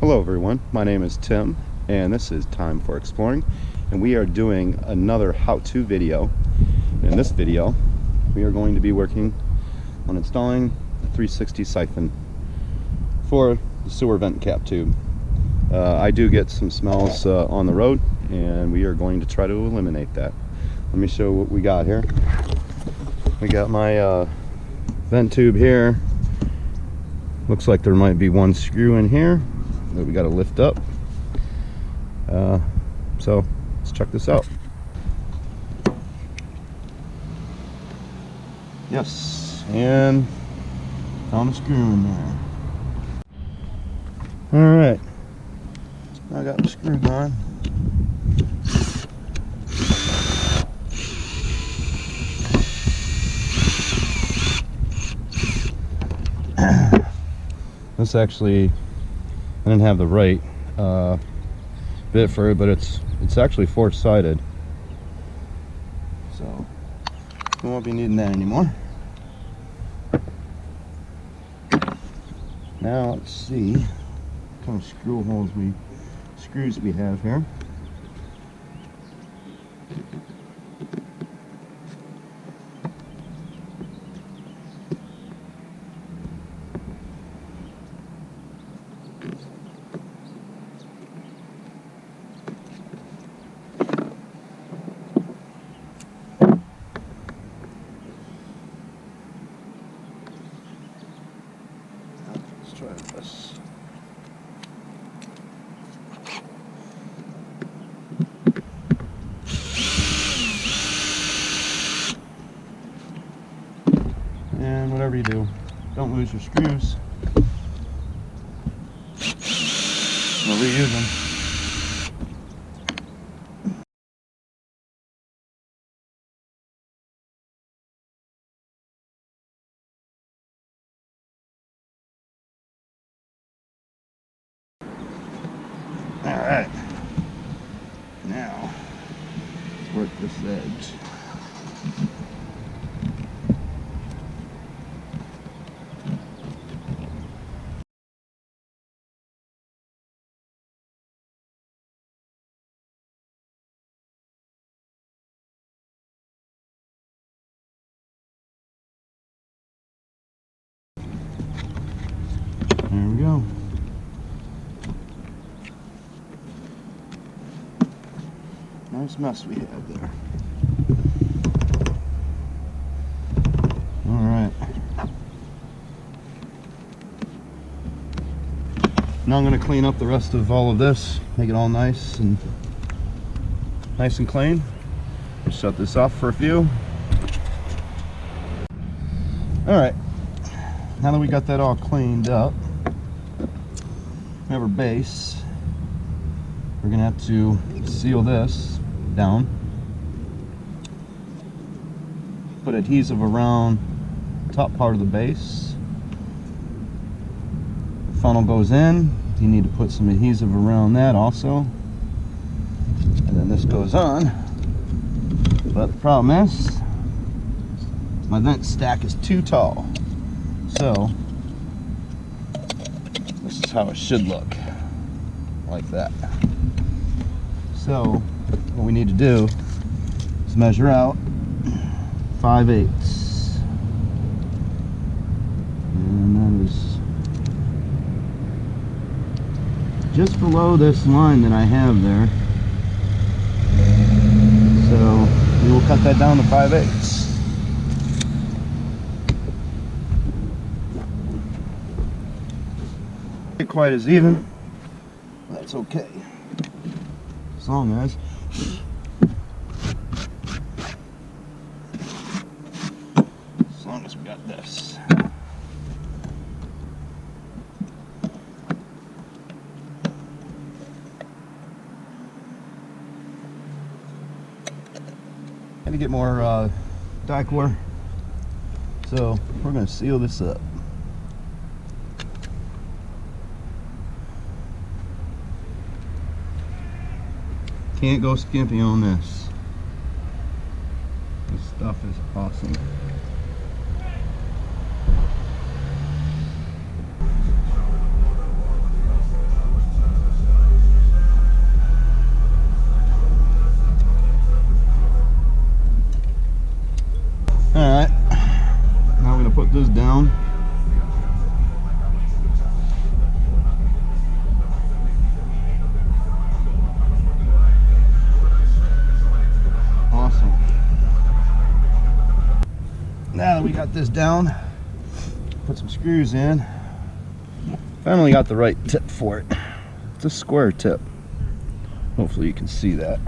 Hello everyone, my name is Tim and this is Time for Exploring, and we are doing another how-to video. In this video we are going to be working on installing a 360 siphon for the sewer vent cap tube. I do get some smells on the road and we are going to try to eliminate that. Let me show what we got here. We got my vent tube here. Looks like there might be one screw in here that we got to lift up. So let's check this out. Yes, and found a screw in there. All right, I got the screw on. This actually, I didn't have the right bit for it, but it's actually four-sided, so we won't be needing that anymore. Now let's see what kind of screws we have here. Let's try this. And whatever you do, don't lose your screws. We'll reuse them. Alright, now let's work this edge. There we go. Nice mess we have there. Alright. Now I'm going to clean up the rest of all of this, make it all nice and clean. Just shut this off for a few. Alright. Now that we got that all cleaned up, we have our base. We're going to have to seal this down, put adhesive around the top part of the base. The funnel goes in, you need to put some adhesive around that also, and then this goes on. But the problem is my vent stack is too tall, so this is how it should look, like that. So what we need to do is measure out 5/8, and that is just below this line that I have there. So we will cut that down to 5/8. Not quite as even, but that's okay. As long as we got this. Had to get more dichlor, so we're going to seal this up. Can't go skimpy on this. This stuff is awesome. got this down, put some screws in. Finally got the right tip for it. It's a square tip. Hopefully you can see that.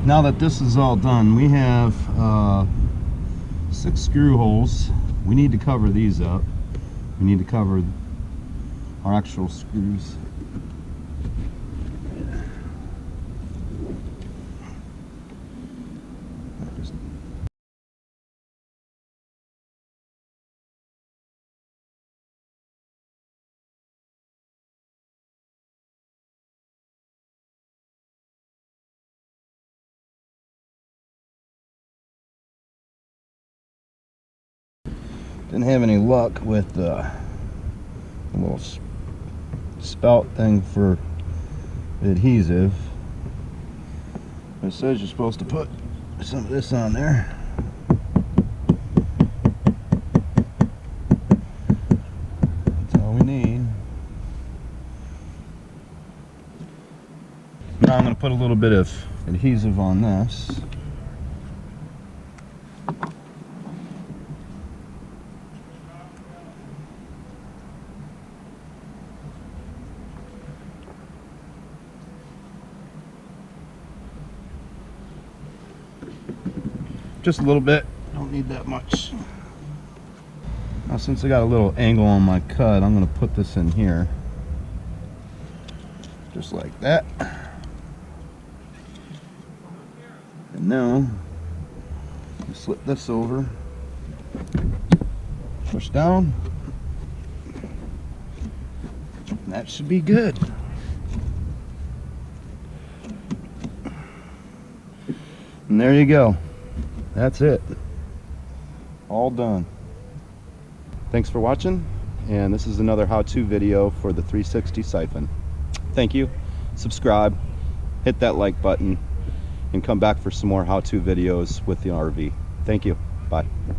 Now that this is all done, we have 6 screw holes. We need to cover these up. We need to cover our actual screws. Didn't have any luck with the little spout thing for adhesive. It says you're supposed to put some of this on there. That's all we need. Now I'm going to put a little bit of adhesive on this. Just a little bit, don't need that much. Now since I got a little angle on my cut, I'm going to put this in here. Just like that. And now, slip this over, push down, and that should be good. And there you go. That's it. All done. Thanks for watching, and this is another how-to video for the 360 Siphon. Thank you. Subscribe, hit that like button, and come back for some more how-to videos with the RV. Thank you. Bye.